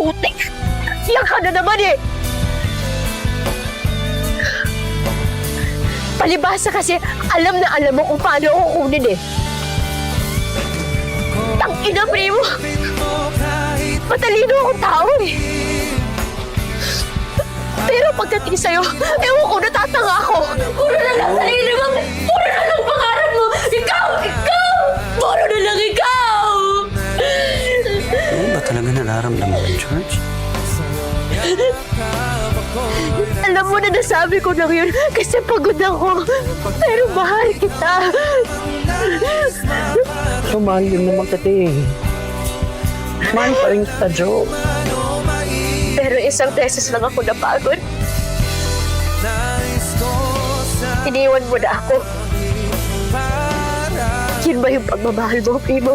putik! Yan ka na naman eh! Palibhasa kasi alam na alam mo kung paano ako kunin eh. Tangina, primo! Matalino akong tao eh. Pero pagdating sa'yo, ewan ko, natatanga ako. Puro na lang sarili mo! Puro na lang pangarap mo! Ikaw! Ikaw! Puro na lang ikaw! Ano ba talaga nararamdaman mo, George? Alam mo na nasabi ko lang yun kasi pagod ako. Pero mahal kita. So, mahal yun naman kita eh. Mahal pa rin kita, Jo. Pero isang beses lang ako napagod. Iniwan mo na ako. Yun ba yung pagmamahal mo, primo?